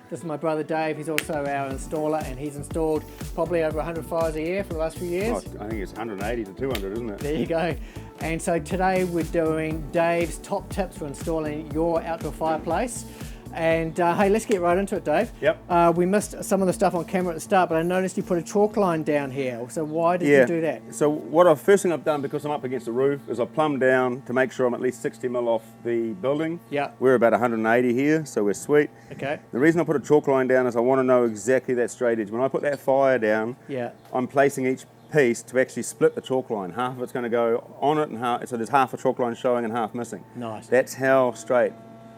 This is my brother Dave. He's also our installer, and he's installed probably over 100 fires a year for the last few years. Oh, I think it's 180 to 200, isn't it? There you go. And so today we're doing Dave's top tips for installing your outdoor fireplace. And hey, let's get right into it, Dave. Yep. We missed some of the stuff on camera at the start, but I noticed you put a chalk line down here. So why did you do that? So first thing I've done, because I'm up against the roof, is I plumbed down to make sure I'm at least 60 mil off the building. Yeah. We're about 180 here, so we're sweet. Okay. The reason I put a chalk line down is I want to know exactly that straight edge. When I put that fire down, I'm placing each piece to actually split the chalk line. Half of it's going to go on it, and half, so there's half a chalk line showing and half missing. Nice. That's how straight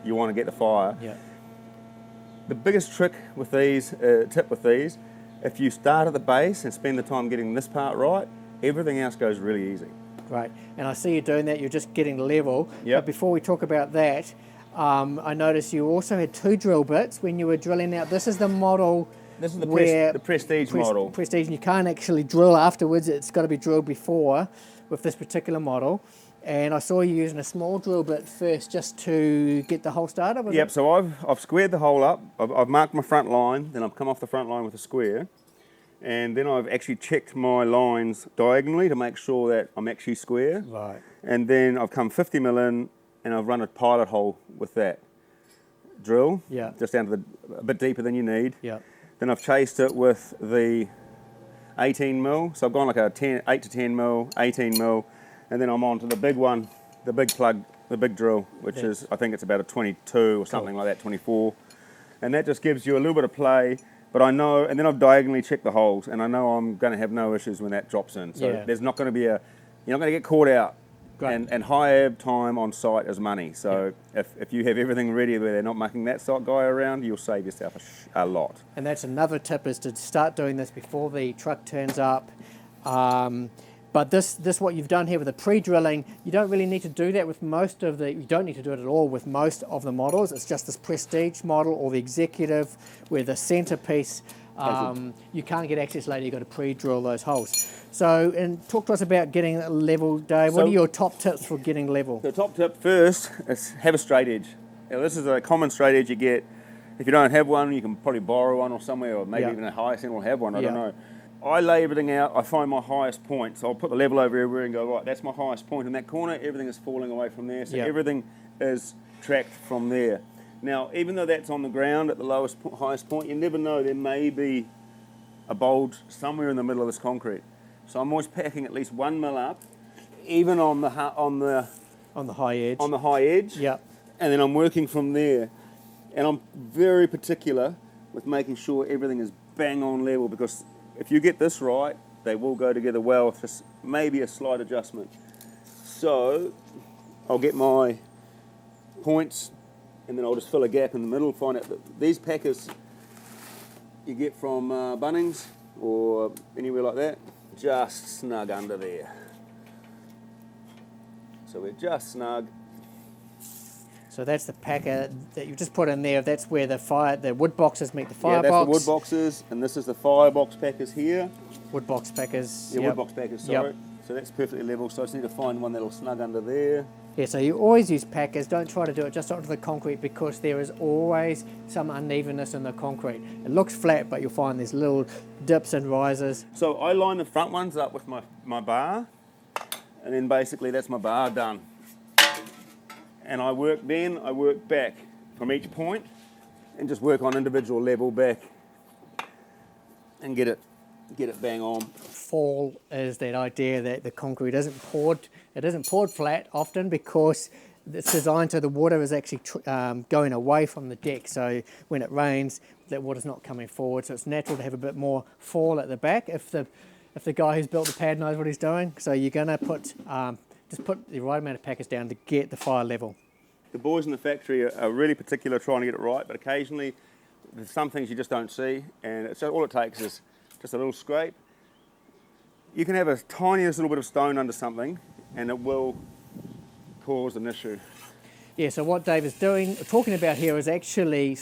you want to get the fire. Yeah. The biggest trick with these, tip with these, if you start at the base and spend the time getting this part right, everything else goes really easy. Great. And I see you doing that, you're just getting level. Yep. But before we talk about that, I noticed you also had 2 drill bits when you were drilling out. This is the model. This is the Prestige model. Prestige, and you can't actually drill afterwards. It's got to be drilled before with this particular model. And I saw you using a small drill bit first just to get the hole started. Yep, so I've squared the hole up. I've marked my front line, then I've come off the front line with a square. And then I've actually checked my lines diagonally to make sure that I'm actually square. Right. And then I've come 50 mil in and I've run a pilot hole with that drill. Yeah. Just down to a bit deeper than you need. Yeah. Then I've chased it with the 18 mil. So I've gone like a 8 to 10 mil, 18 mil. And then I'm on to the big one, the big plug, the big drill, which is, I think it's about a 22 or something like that, 24. And that just gives you a little bit of play, but I know, and then I've diagonally checked the holes, and I know I'm going to have no issues when that drops in. So there's not going to be you're not going to get caught out. Great. And high ebb time on site is money. So if you have everything ready where they're not mucking that site guy around, you'll save yourself a lot. And that's another tip, is to start doing this before the truck turns up. But this what you've done here with the pre-drilling, you don't really need to do that with most of you don't need to do it at all with most of the models. It's just this Prestige model or the Executive where the centerpiece, you can't get access later, you've got to pre-drill those holes. So, and talk to us about getting level, Dave. What are your top tips for getting level? The top tip first is have a straight edge. Now, this is a common straight edge you get. If you don't have one, you can probably borrow one or somewhere, or maybe even a higher center will have one, I don't know. I lay everything out, I find my highest point, so I'll put the level over everywhere and go, right, that's my highest point in that corner, everything is falling away from there, so everything is tracked from there. Now, even though that's on the ground at the highest point, you never know, there may be a bulge somewhere in the middle of this concrete. So I'm always packing at least 1 mil up, even on the high edge. On the high edge. Yep. And then I'm working from there. And I'm very particular with making sure everything is bang on level, because if you get this right, they will go together well with just maybe a slight adjustment. So I'll get my points and then I'll just fill a gap in the middle, find out that these packers you get from Bunnings or anywhere like that, just snug under there. So we're just snug. So that's the packer that you just put in there. That's where the wood boxes meet the fire box. Yeah, that's the wood boxes, and this is the firebox packers here. Wood box packers. Yeah, wood box packers, sorry. So that's perfectly level, so I just need to find one that'll snug under there. Yeah, so you always use packers. Don't try to do it just onto the concrete, because there is always some unevenness in the concrete. It looks flat, but you'll find there's little dips and rises. So I line the front ones up with my bar, and then basically that's my bar done. And I work back from each point and just work on individual level back and get it bang on. Fall is that idea that the concrete isn't poured flat often, because it's designed so the water is actually going away from the deck. So when it rains, that water's not coming forward. So it's natural to have a bit more fall at the back if the guy who's built the pad knows what he's doing. So you're going to just put the right amount of packers down to get the fire level. The boys in the factory are really particular trying to get it right, but occasionally there's some things you just don't see, and all it takes is just a little scrape. You can have a tiniest little bit of stone under something and it will cause an issue. Yeah, so what Dave is talking about here is actually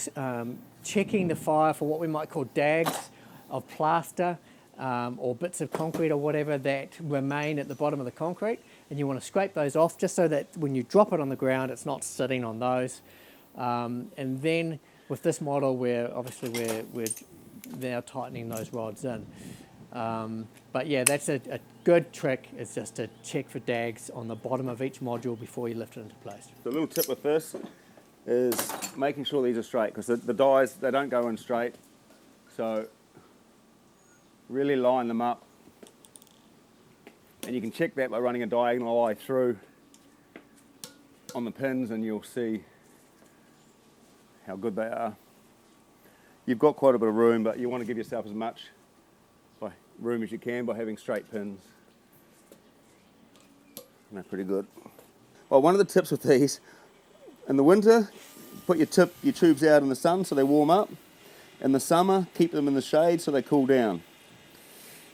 checking the fire for what we might call dags of plaster or bits of concrete or whatever that remain at the bottom of the concrete, and you want to scrape those off just so that when you drop it on the ground it's not sitting on those. And then with this model, we're now tightening those rods in. But yeah, that's a good trick, is just to check for dags on the bottom of each module before you lift it into place. The little tip with this is making sure these are straight, because the dies, they don't go in straight. So really line them up. And you can check that by running a diagonal eye through on the pins, and you'll see how good they are. You've got quite a bit of room, but you want to give yourself as much room as you can by having straight pins. And they're pretty good. Well, one of the tips with these, in the winter, put your tubes out in the sun so they warm up. In the summer, keep them in the shade so they cool down.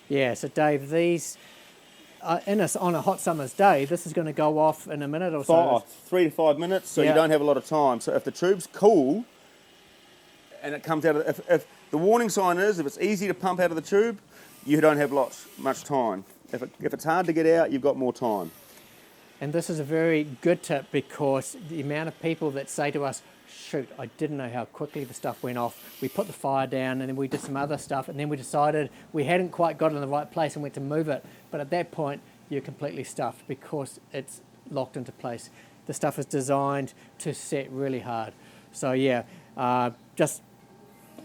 Yeah, so Dave, these, on a hot summer's day, this is going to go off in a minute or so. 3 to 5 minutes, so you don't have a lot of time. So if the tube's cool, and it comes out of, if the warning sign is, if it's easy to pump out of the tube, you don't have much time. If it's hard to get out, you've got more time. And this is a very good tip, because the amount of people that say to us, shoot, I didn't know how quickly the stuff went off. We put the fire down and then we did some other stuff, and then we decided we hadn't quite got it in the right place and went to move it. But at that point, you're completely stuffed because it's locked into place. The stuff is designed to set really hard. So yeah, just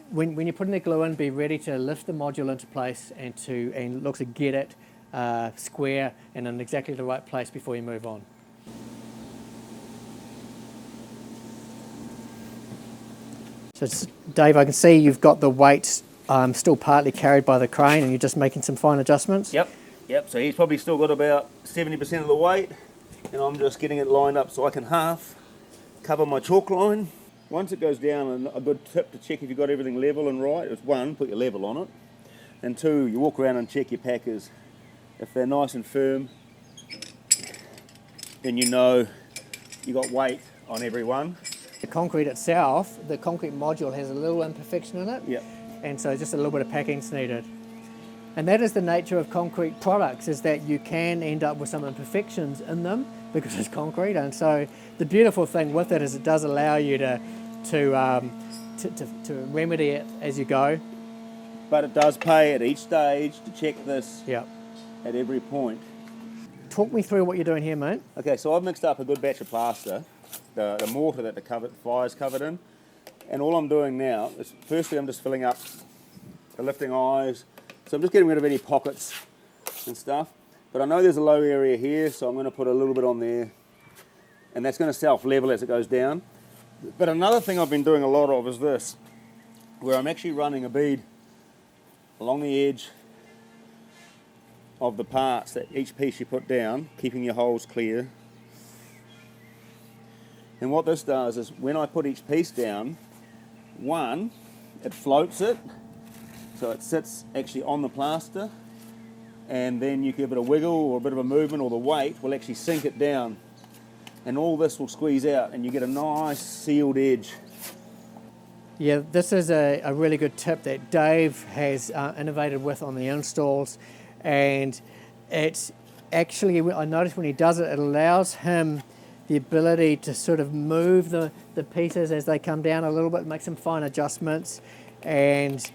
when you're putting the glue in, be ready to lift the module into place and look to get it square and in exactly the right place before you move on. So Dave, I can see you've got the weight still partly carried by the crane, and you're just making some fine adjustments. Yep. So he's probably still got about 70% of the weight, and I'm just getting it lined up so I can half cover my chalk line. Once it goes down, and a good tip to check if you've got everything level and right is, 1, put your level on it, and 2, you walk around and check your packers. If they're nice and firm, then you know you got weight on every one. The concrete itself, the concrete module has a little imperfection in it, Yep. and so just a little bit of packing's needed. And that is the nature of concrete products, is that you can end up with some imperfections in them because it's concrete. And so the beautiful thing with it is it does allow you to remedy it as you go. But it does pay at each stage to check this Yep. at every point. Talk me through what you're doing here, mate. Okay, so I've mixed up a good batch of plaster, the mortar that the fire's covered in. And all I'm doing now is, firstly, I'm just filling up the lifting eyes. So I'm just getting rid of any pockets and stuff. But I know there's a low area here, so I'm going to put a little bit on there. And that's going to self-level as it goes down. But another thing I've been doing a lot of is this, where I'm actually running a bead along the edge of the parts, that each piece you put down, keeping your holes clear. And what this does is, when I put each piece down, 1, it floats it, so it sits actually on the plaster, and then you give it a wiggle or a bit of a movement, or the weight will actually sink it down, and all this will squeeze out and you get a nice sealed edge. Yeah, this is a really good tip that Dave has innovated with on the installs, and it's actually, I noticed when he does it, it allows him the ability to sort of move the pieces as they come down a little bit, make some fine adjustments, and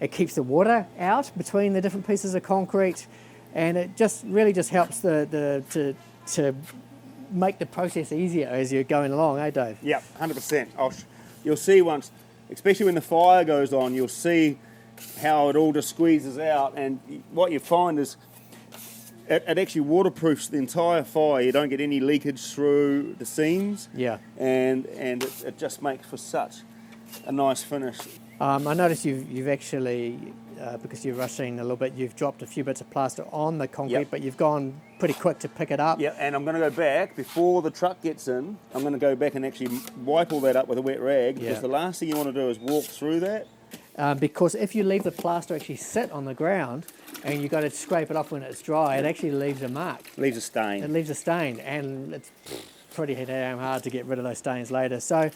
it keeps the water out between the different pieces of concrete, and it just really just helps to make the process easier as you're going along, eh, Dave? Yeah, 100%. You'll see once, especially when the fire goes on, you'll see how it all just squeezes out, and what you find is it actually waterproofs the entire fire. You don't get any leakage through the seams. Yeah. And it just makes for such a nice finish. I noticed you've actually, because you're rushing a little bit, you've dropped a few bits of plaster on the concrete, Yep. but you've gone pretty quick to pick it up. Yeah, and I'm going to go back, before the truck gets in, I'm going to go back and actually wipe all that up with a wet rag, because Yeah. the last thing you want to do is walk through that. Because if you leave the plaster actually sit on the ground and you've got to scrape it off when it's dry, it actually leaves a mark. Leaves a stain. It leaves a stain, and it's pretty damn hard to get rid of those stains later. So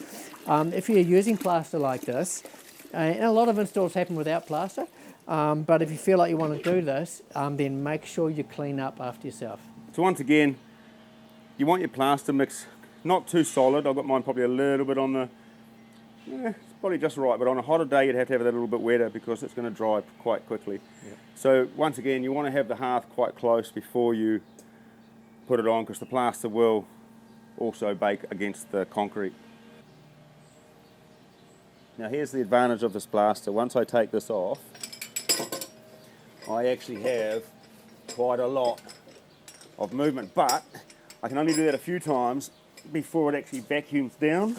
if you're using plaster like this, and a lot of installs happen without plaster, but if you feel like you want to do this, then make sure you clean up after yourself. So once again, you want your plaster mix not too solid. I've got mine probably a little bit on It's probably just right, but on a hotter day you'd have to have it a little bit wetter because it's going to dry quite quickly. Yep. So once again, you want to have the hearth quite close before you put it on because the plaster will also bake against the concrete. Now here's the advantage of this plaster. Once I take this off, I actually have quite a lot of movement, but I can only do that a few times before it actually vacuums down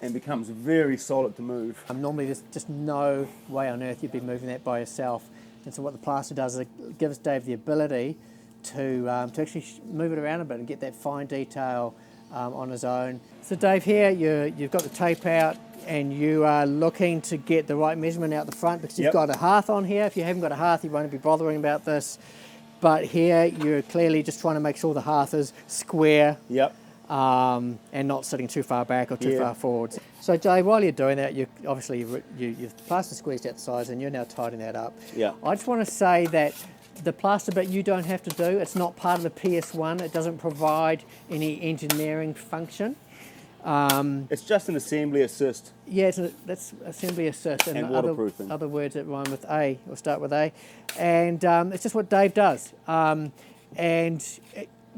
and becomes very solid to move. Normally there's just no way on earth you'd be moving that by yourself. And so what the plaster does is it gives Dave the ability to actually move it around a bit and get that fine detail on his own. So Dave, here you've got the tape out and you are looking to get the right measurement out the front because you've got a hearth on here. If you haven't got a hearth, you won't be bothering about this. But here you're clearly just trying to make sure the hearth is square. Yep. And not sitting too far back or too far forwards. So Dave, while you're doing that, you've plaster squeezed out the sides and you're now tidying that up. Yeah. I just want to say that the plaster bit you don't have to do. It's not part of the PS1. It doesn't provide any engineering function. It's just an assembly assist. Yeah, that's assembly assist. And waterproofing. Other words that rhyme with A or start with A. And it's just what Dave does.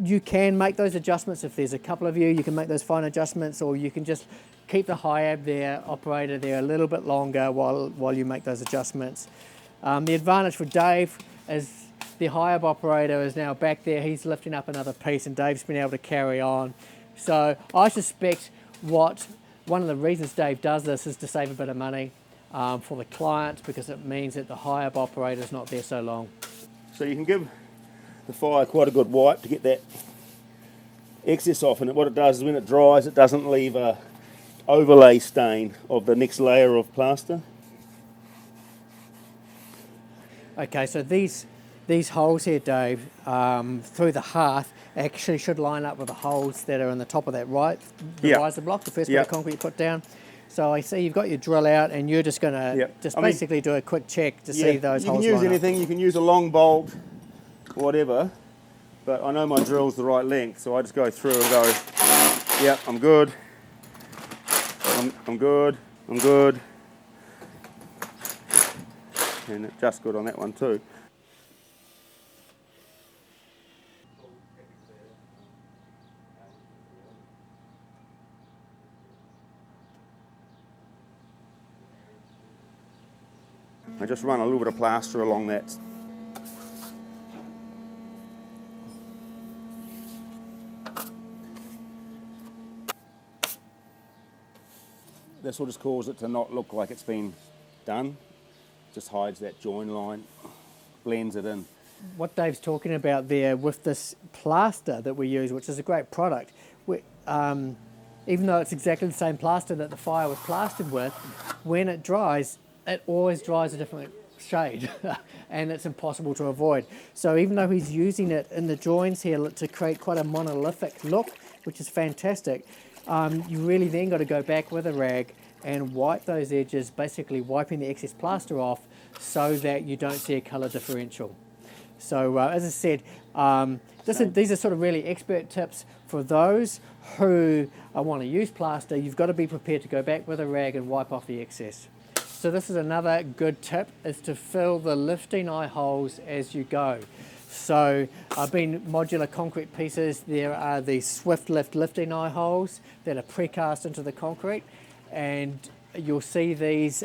You can make those adjustments if there's a couple of you. You can make those fine adjustments, or you can just keep the HIAB there, operator there a little bit longer while you make those adjustments. The advantage for Dave is the HIAB operator is now back there. He's lifting up another piece, and Dave's been able to carry on. So I suspect one of the reasons Dave does this is to save a bit of money for the client, because it means that the HIAB operator is not there so long. So you can give the fire quite a good wipe to get that excess off, and what it does is when it dries it doesn't leave a overlay stain of the next layer of plaster. Okay, so these holes here, Dave, through the hearth actually should line up with the holes that are in the top of that riser block, the first bit of concrete you put down. So I see you've got your drill out and you're just going to basically do a quick check to see those holes. You can use anything, you can use a long bolt, whatever, but I know my drill's the right length, so I just go through and go, yeah, I'm good, I'm good, I'm good, and it's just good on that one too. I just run a little bit of plaster along that. This will just cause it to not look like it's been done. Just hides that join line, blends it in. What Dave's talking about there with this plaster that we use, which is a great product, even though it's exactly the same plaster that the fire was plastered with, when it dries, it always dries a different shade and it's impossible to avoid. So even though he's using it in the joins here to create quite a monolithic look, which is fantastic, you really then got to go back with a rag and wipe those edges, basically wiping the excess plaster off so that you don't see a colour differential. So as I said, these are sort of really expert tips for those who want to use plaster. You've got to be prepared to go back with a rag and wipe off the excess. So this is another good tip, is to fill the lifting eye holes as you go. So I've been modular concrete pieces. There are these swift lift lifting eye holes that are precast into the concrete, and you'll see these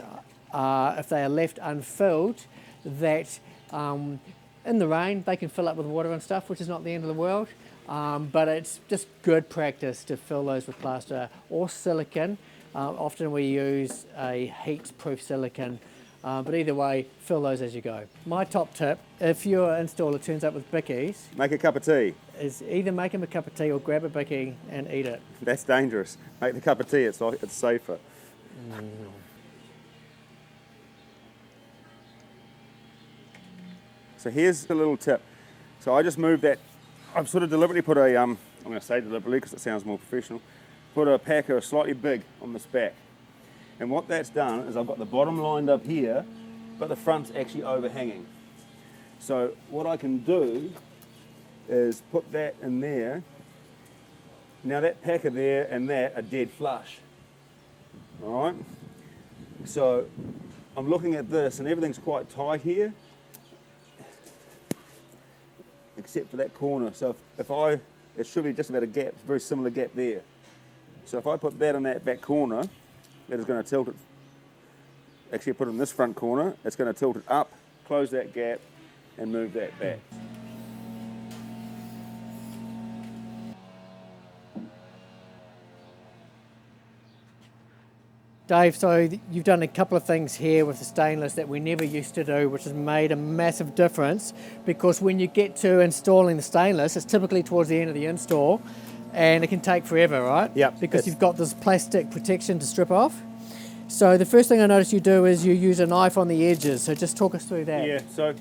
if they are left unfilled, that in the rain they can fill up with water and stuff, which is not the end of the world, but it's just good practice to fill those with plaster or silicone. Often we use a heat-proof silicone, but either way, fill those as you go. My top tip, if your installer turns up with bickies, make a cup of tea. Is either make him a cup of tea or grab a bicky and eat it. That's dangerous. Make the cup of tea, it's safer. So here's a little tip. So I just moved that, I've sort of deliberately put a, I'm going to say deliberately because it sounds more professional, put a packer slightly big on this back. And what that's done is I've got the bottom lined up here, but the front's actually overhanging. So what I can do is put that in there. Now that packer there and that are dead flush. All right? So I'm looking at this and everything's quite tight here, except for that corner. So it should be just about a gap, very similar gap there. So if I put that in that back corner, that is going to tilt it. Actually, put it in this front corner, it's going to tilt it up, close that gap, and move that back. Dave, so you've done a couple of things here with the stainless that we never used to do, which has made a massive difference, because when you get to installing the stainless, it's typically towards the end of the install, and it can take forever, right? Yeah. Because you've got this plastic protection to strip off. So the first thing I notice you do is you use a knife on the edges, so just talk us through that. Yeah, so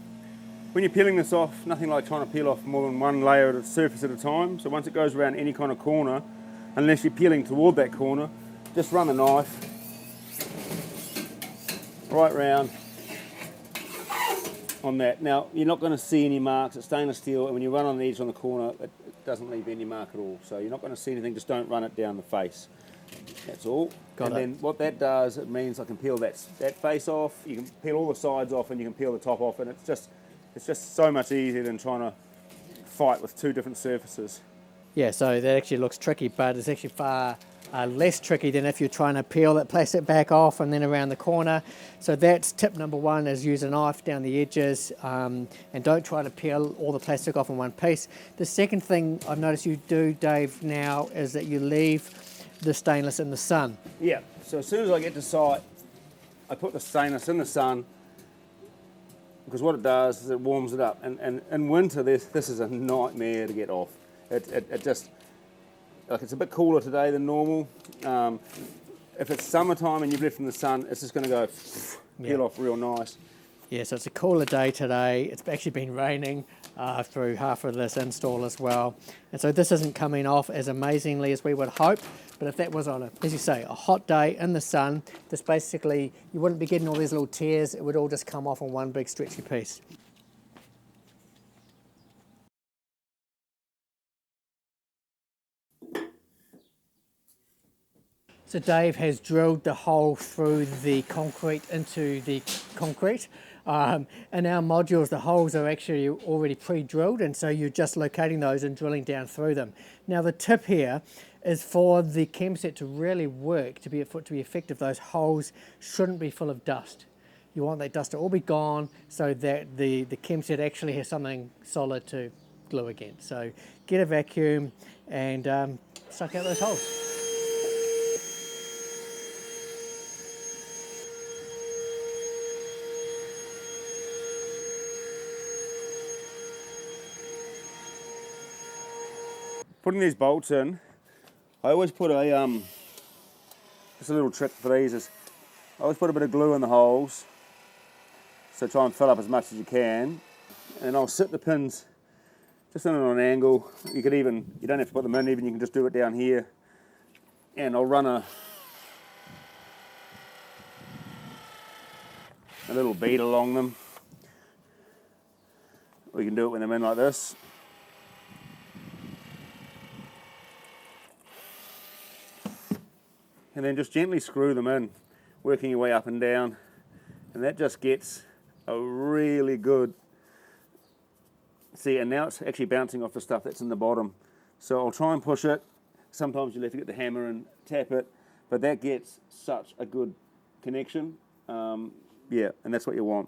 when you're peeling this off, nothing like trying to peel off more than one layer of the surface at a time. So once it goes around any kind of corner, unless you're peeling toward that corner, just run the knife right round on that. Now, you're not going to see any marks. It's stainless steel, and when you run on the edge on the corner, it doesn't leave any mark at all. So you're not going to see anything, just don't run it down the face. That's all. Got it. Then what that does, it means I can peel that face off, you can peel all the sides off, and you can peel the top off, and it's just so much easier than trying to fight with two different surfaces. Yeah, so that actually looks tricky, but it's actually far less tricky than if you're trying to peel that plastic back off and then around the corner. So that's tip number one, is use a knife down the edges, and don't try to peel all the plastic off in one piece. The second thing I've noticed you do, Dave, now is that you leave the stainless in the sun. Yeah, so as soon as I get to site, I put the stainless in the sun, because what it does is it warms it up. And in winter, this is a nightmare to get off. It just, like, it's a bit cooler today than normal. If it's summertime and you've left in the sun, it's just going to go peel off real nice. Yeah, so it's a cooler day today. It's actually been raining through half of this install as well. And so this isn't coming off as amazingly as we would hope. But if that was on as you say, a hot day in the sun, this basically, you wouldn't be getting all these little tears. It would all just come off on one big stretchy piece. So Dave has drilled the hole through the concrete into the concrete. In our modules, the holes are actually already pre-drilled, and so you're just locating those and drilling down through them. Now the tip here is for the chem set to really work, to be effective, those holes shouldn't be full of dust. You want that dust to all be gone so that the chem set actually has something solid to glue against. So get a vacuum and suck out those holes. Putting these bolts in, I always put just a little trick for these is, I always put a bit of glue in the holes, so try and fill up as much as you can, and I'll sit the pins just in on an angle. You don't have to put them in, even you can just do it down here, and I'll run a little bead along them. Or you can do it when they're in like this. And then just gently screw them in, working your way up and down, and that just gets a really good, see, and now it's actually bouncing off the stuff that's in the bottom. So I'll try and push it. Sometimes you'll have to get the hammer and tap it, but that gets such a good connection. Yeah, and that's what you want.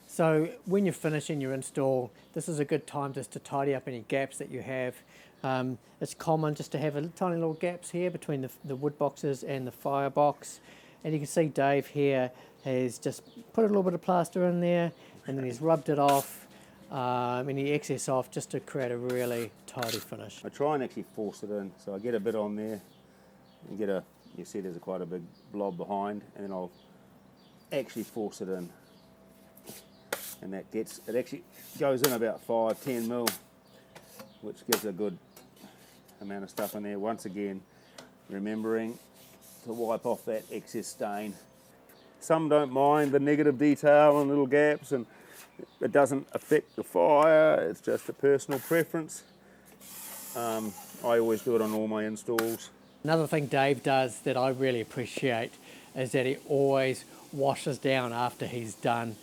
So when you're finishing your install, this is a good time just to tidy up any gaps that you have. It's common just to have tiny little gaps here between the wood boxes and the firebox. And you can see Dave here has just put a little bit of plaster in there, and then he's rubbed it off, any excess off, just to create a really tidy finish. I try and actually force it in, so I get a bit on there, and you see there's quite a big blob behind, and then I'll actually force it in. And it actually goes in about 5-10 mil, which gives a good amount of stuff in there. Once again, remembering to wipe off that excess stain. Some don't mind the negative detail and little gaps, and it doesn't affect the fire, it's just a personal preference. I always do it on all my installs. Another thing Dave does that I really appreciate is that he always washes down after he's done.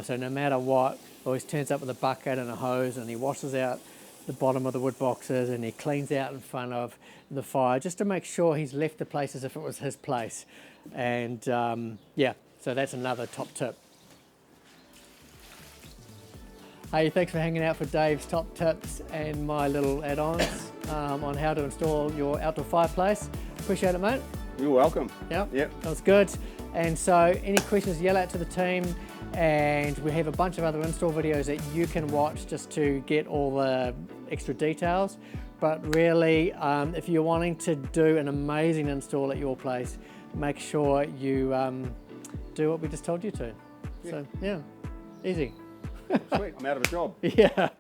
So no matter what, always turns up with a bucket and a hose, and he washes out the bottom of the wood boxes, and he cleans out in front of the fire just to make sure he's left the place as if it was his place. And yeah, so that's another top tip. Hey, thanks for hanging out for Dave's top tips and my little add-ons on how to install your outdoor fireplace. Appreciate it, mate. You're welcome. Yeah, Yep. that was good. And so any questions, yell out to the team, and we have a bunch of other install videos that you can watch just to get all the extra details. But really, if you're wanting to do an amazing install at your place, make sure you do what we just told you to. Yeah. So yeah, easy. Sweet, I'm out of a job. Yeah.